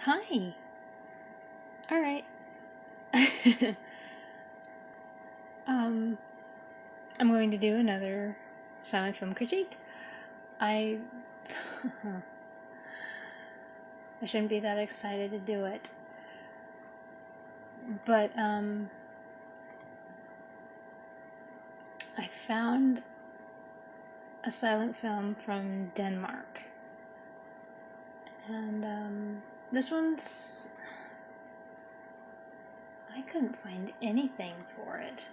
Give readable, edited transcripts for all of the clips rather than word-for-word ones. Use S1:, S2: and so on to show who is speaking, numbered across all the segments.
S1: Hi. All right. um, I'm going to do another silent film critique. I I shouldn't be that excited to do it, but I found a silent film from Denmark, and this one's I couldn't find anything for it.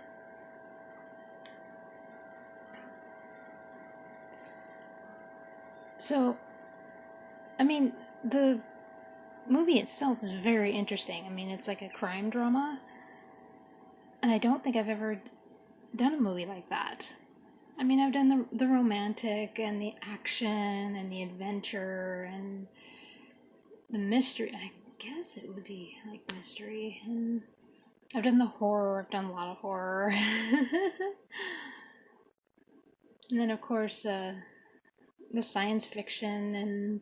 S1: So, I mean, the movie itself is very interesting. I mean, it's like a crime drama, and I don't think I've ever done a movie like that. I mean, I've done the romantic and the action and the adventure and the mystery. I guess it would be like mystery. And I've done the horror. I've done a lot of horror. And then, of course, the science fiction and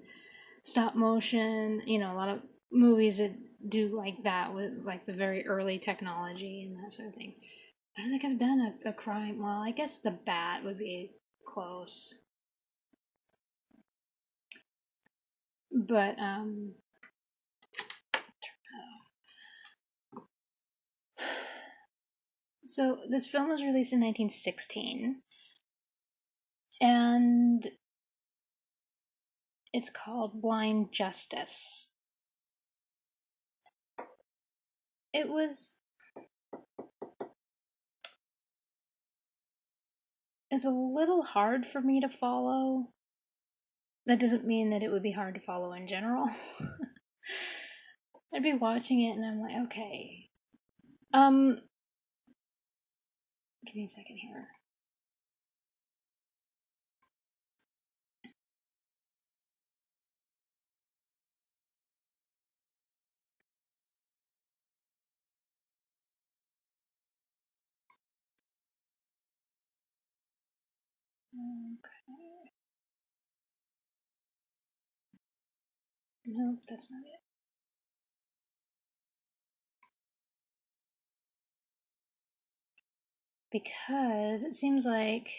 S1: stop motion. You know, a lot of movies that do like that with like the very early technology and that sort of thing. I don't think I've done a crime. Well, I guess The Bat would be close. But so this film was released in 1916, and it's called Blind Justice. It was a little hard for me to follow. That doesn't mean that it would be hard to follow in general. I'd be watching it and I'm like, okay. Give me a second here. Okay. Nope, that's not it. Because it seems like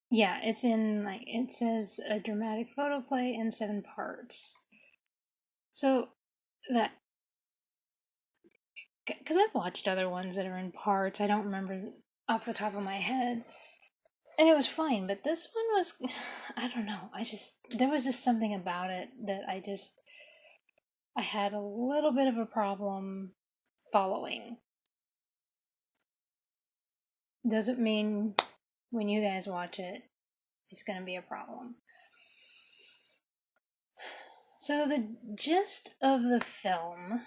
S1: yeah, it's in like it says a dramatic photoplay in 7 parts. So that because I've watched other ones that are in parts, I don't remember off the top of my head, and it was fine. But this one was, I don't know. There was just something about it that I had a little bit of a problem following. Doesn't mean when you guys watch it, it's gonna be a problem. So the gist of the film,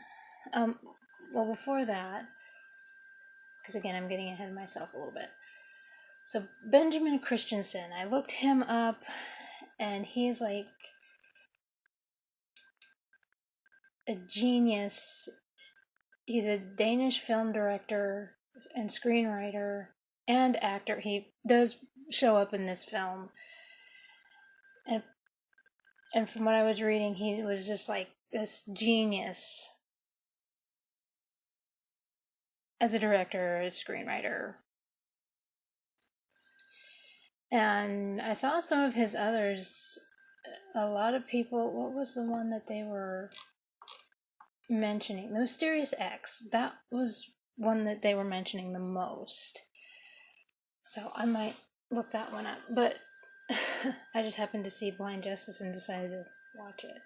S1: well, before that, because again, I'm getting ahead of myself a little bit. So Benjamin Christensen, I looked him up, and he's like a genius. He's a Danish film director and screenwriter and actor. He does show up in this film, and from what I was reading, he was just like this genius as a director, a screenwriter. And I saw some of his others. A lot of people, what was the one that they were mentioning? The Mysterious X. That was one that they were mentioning the most. So I might look that one up. But I just happened to see Blind Justice and decided to watch it.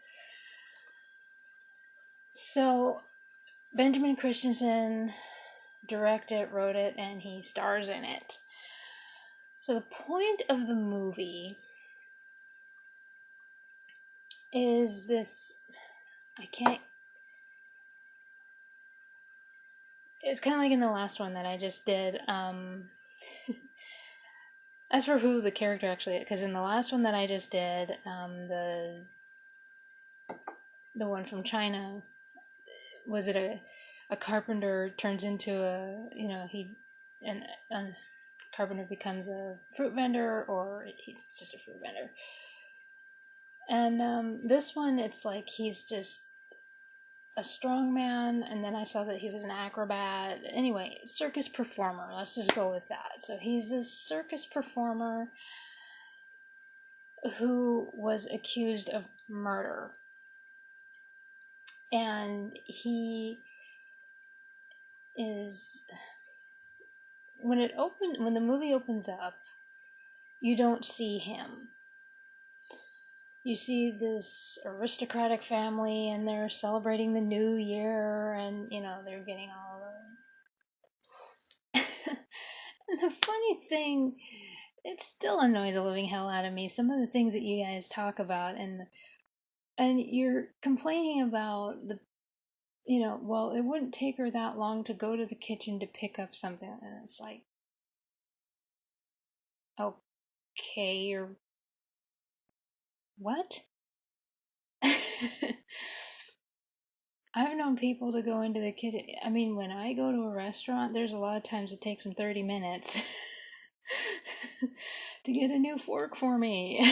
S1: So Benjamin Christensen directed, wrote it, and he stars in it. So the point of the movie is this, it's kind of like in the last one that I just did. As for who the character actually, because in the last one that I just did, the one from China, was it a carpenter turns into a, you know, an Carpenter becomes a fruit vendor, or he's just a fruit vendor. And this one, it's like he's just a strong man, and then I saw that he was an acrobat. Anyway, circus performer. Let's just go with that. So he's a circus performer who was accused of murder. And he is... when the movie opens up, you don't see him. You see this aristocratic family, and they're celebrating the new year, and, they're getting all the... And the funny thing, it still annoys the living hell out of me, some of the things that you guys talk about, and you're complaining about well, it wouldn't take her that long to go to the kitchen to pick up something, and it's like, okay, you're... what? I've known people to go into the kitchen. I mean, when I go to a restaurant, there's a lot of times it takes them 30 minutes to get a new fork for me.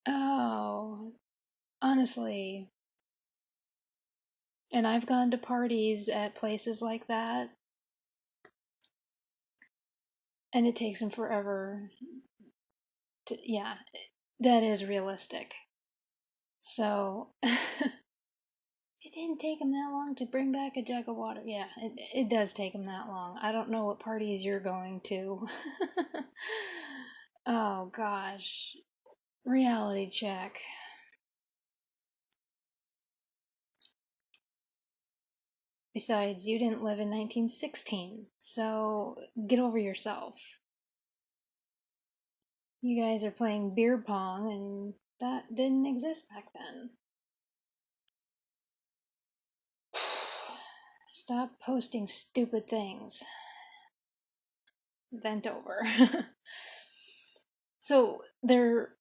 S1: Oh, honestly. And I've gone to parties at places like that, and it takes them forever to... yeah, that is realistic. So... it didn't take him that long to bring back a jug of water. Yeah, it does take him that long. I don't know what parties you're going to. Oh, gosh. Reality check. Besides, you didn't live in 1916, so get over yourself. You guys are playing beer pong, and that didn't exist back then. Stop posting stupid things. Vent over. So they're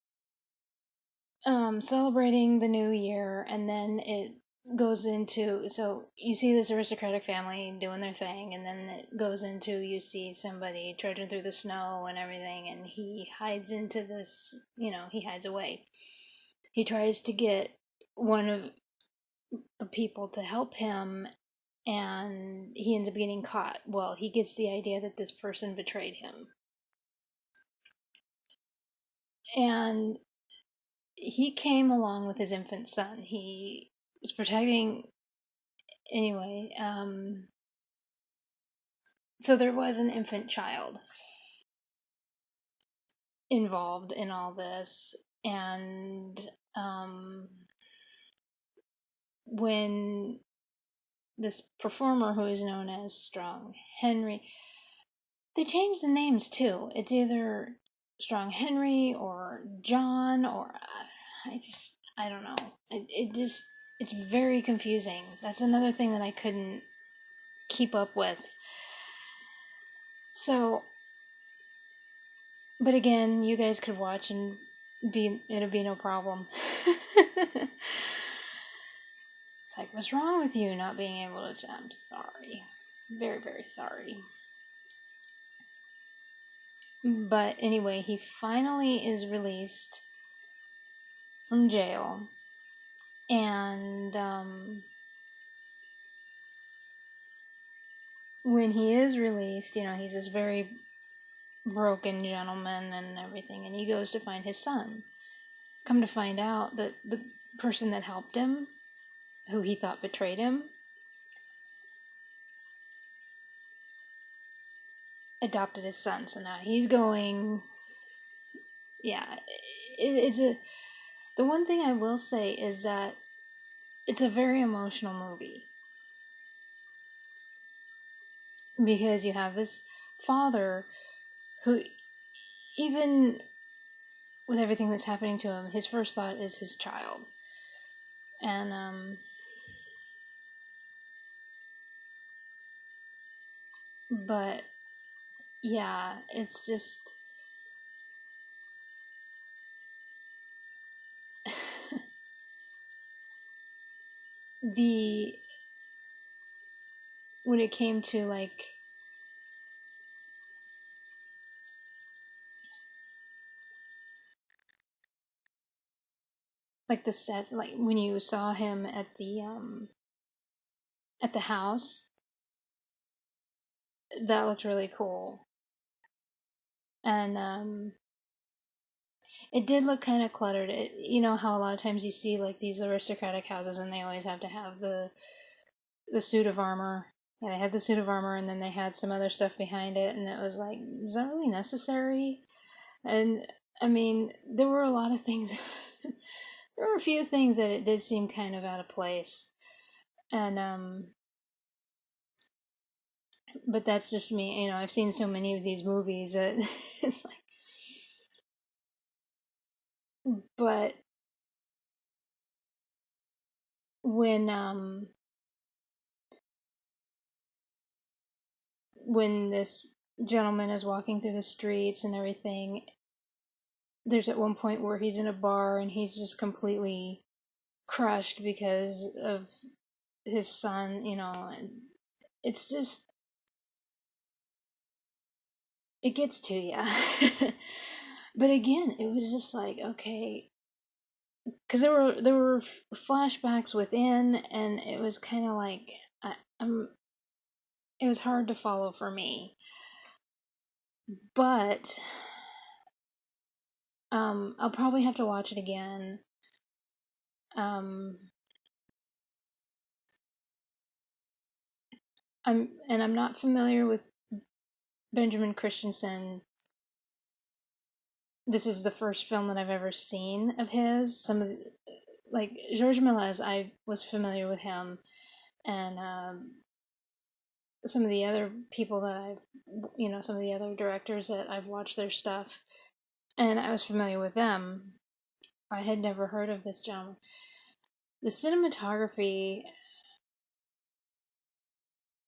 S1: celebrating the new year, and then it goes into... so you see this aristocratic family doing their thing, and then it goes into... you see somebody trudging through the snow and everything, and he hides into this... he hides away. He tries to get one of the people to help him, and he ends up getting caught. Well, he gets the idea that this person betrayed him, and he came along with his infant son. He was protecting... anyway, so there was an infant child involved in all this, and when this performer, who is known as Strong Henry... they changed the names too. It's either Strong Henry or John, or I don't know. It's very confusing. That's another thing that I couldn't keep up with. So, but again, you guys could watch and it'll be no problem. It's like, what's wrong with you not being able to... I'm sorry. Very, very sorry. But anyway, he finally is released from jail. And when he is released, he's this very broken gentleman and everything, and he goes to find his son. Come to find out that the person that helped him, who he thought betrayed him, adopted his son. So now he's going... yeah, it's a... the one thing I will say is that it's a very emotional movie. Because you have this father who, even with everything that's happening to him, his first thought is his child. And, but, yeah, it's just... when it came to, like, like the set, like when you saw him at the house, that looked really cool. And it did look kind of cluttered. You know how a lot of times you see like these aristocratic houses and they always have to have the suit of armor. Yeah, they had the suit of armor and then they had some other stuff behind it, and it was like, is that really necessary? And I mean, there were a lot of things. There were a few things that it did seem kind of out of place. And but that's just me. I've seen so many of these movies that it's like, but when when this gentleman is walking through the streets and everything, there's at one point where he's in a bar and he's just completely crushed because of his son, and it's just, it gets to you. But again, it was just like, okay, because there were flashbacks within, and it was kind of like, it was hard to follow for me. But I'll probably have to watch it again. Um, I'm not familiar with Benjamin Christensen. This is the first film that I've ever seen of his. Some of like Georges Méliès, I was familiar with him, and some of the other people that some of the other directors that I've watched their stuff, and I was familiar with them. I had never heard of this gentleman. The cinematography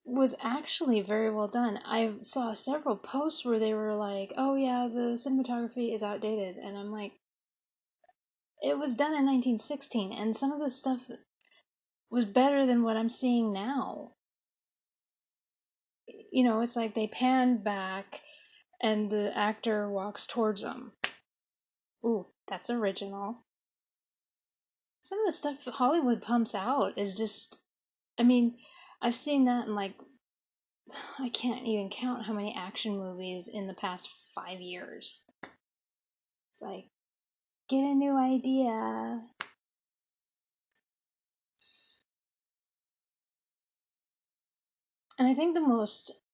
S1: was actually very well done. I saw several posts where they were like, "Oh yeah, the cinematography is outdated," and I'm like, it was done in 1916, and some of the stuff was better than what I'm seeing now. It's like they pan back and the actor walks towards them. Ooh, that's original. Some of the stuff Hollywood pumps out is just, I mean, I've seen that in like, I can't even count how many action movies in the past 5 years. It's like, get a new idea. And I think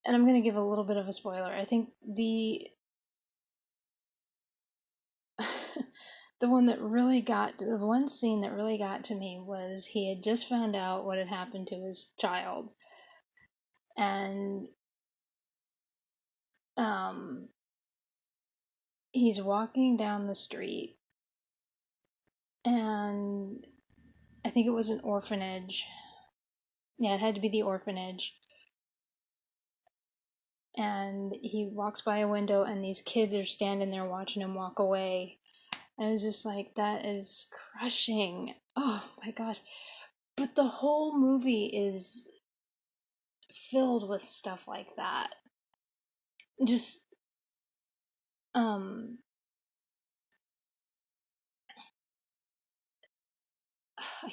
S1: and I'm going to give a little bit of a spoiler, I think the the one scene that really got to me was he had just found out what had happened to his child. And he's walking down the street, and I think it was an orphanage. Yeah, it had to be the orphanage. And he walks by a window, and these kids are standing there watching him walk away. And I was just like, that is crushing. Oh my gosh. But the whole movie is filled with stuff like that. Just, I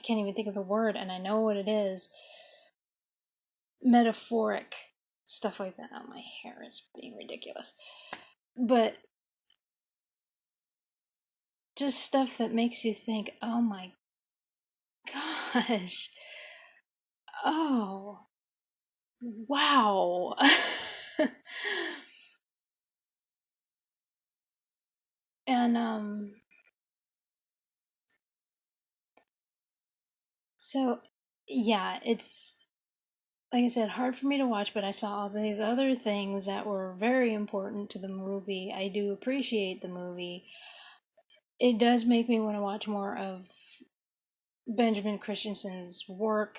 S1: can't even think of the word, and I know what it is. Metaphoric stuff like that. Oh, my hair is being ridiculous. But just stuff that makes you think, oh my gosh. Oh, wow. And so yeah, it's, like I said, hard for me to watch, but I saw all these other things that were very important to the movie. I do appreciate the movie. It does make me want to watch more of Benjamin Christensen's work.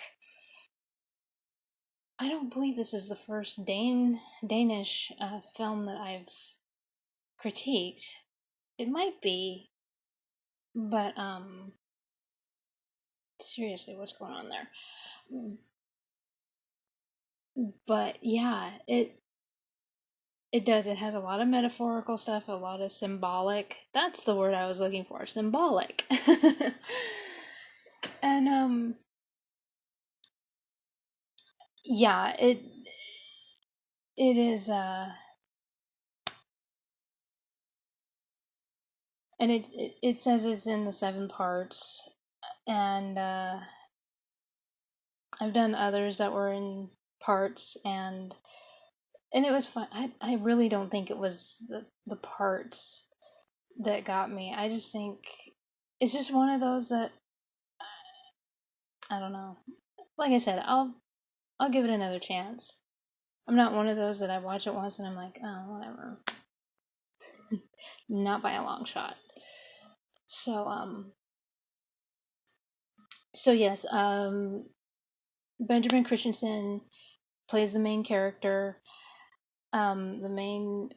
S1: I don't believe this is the first Danish film that I've critiqued. It might be, but seriously, what's going on there? But yeah, it does. It has a lot of metaphorical stuff, a lot of symbolic. That's the word I was looking for. Symbolic. And yeah, it is and it says it's in the 7 parts, and I've done others that were in parts, and it was fun. I really don't think it was the parts that got me. I just think it's just one of those that I don't know. Like I said, I'll give it another chance. I'm not one of those that I watch it once and I'm like, oh, whatever. Not by a long shot. So yes, Benjamin Christensen plays the main character. The main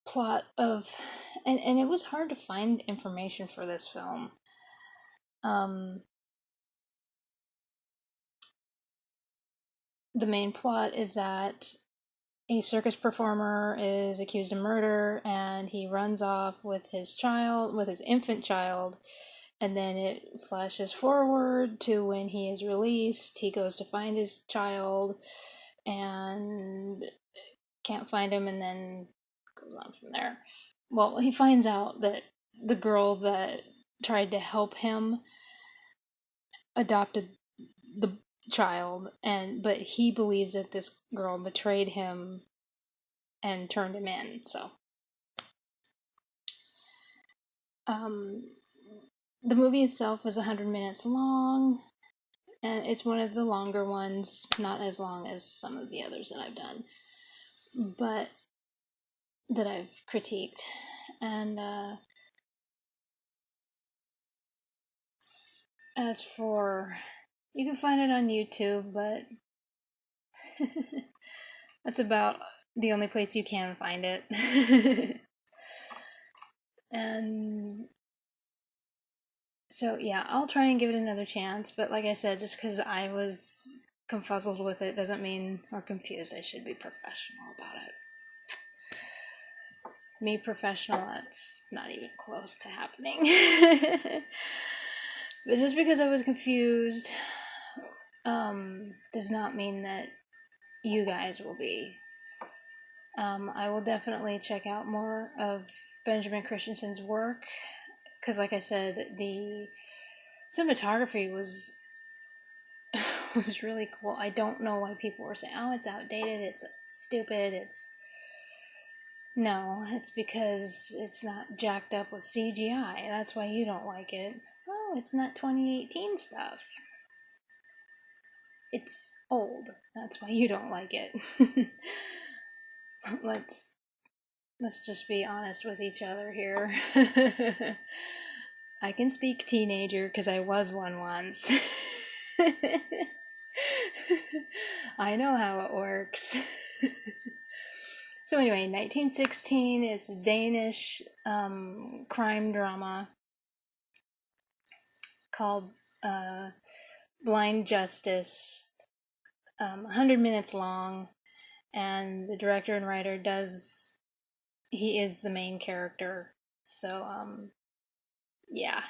S1: plot of, and it was hard to find information for this film. The main plot is that a circus performer is accused of murder, and he runs off with his child, with his infant child, and then it flashes forward to when he is released. He goes to find his child and can't find him, and then goes on from there. Well, he finds out that the girl that tried to help him adopted the child, and but he believes that this girl betrayed him and turned him in. So um the movie itself is 100 minutes long, and it's one of the longer ones, not as long as some of the others that I've done, but that I've critiqued. And as for, you can find it on YouTube, but that's about the only place you can find it. And so yeah, I'll try and give it another chance, but like I said, just because I was confuzzled with it doesn't mean, or confused, I should be professional about it. Me professional, that's not even close to happening. But just because I was confused does not mean that you guys will be. I will definitely check out more of Benjamin Christensen's work, because like I said, the cinematography was was really cool. I don't know why people were saying, oh, it's outdated, it's stupid, it's... No, it's because it's not jacked up with CGI. That's why you don't like it. Oh, it's not 2018 stuff. It's old. That's why you don't like it. let's let's just be honest with each other here. I can speak teenager because I was one once. I know how it works. So anyway, 1916 is a Danish crime drama called Blind Justice, 100 minutes long, and the director and writer he is the main character. So yeah.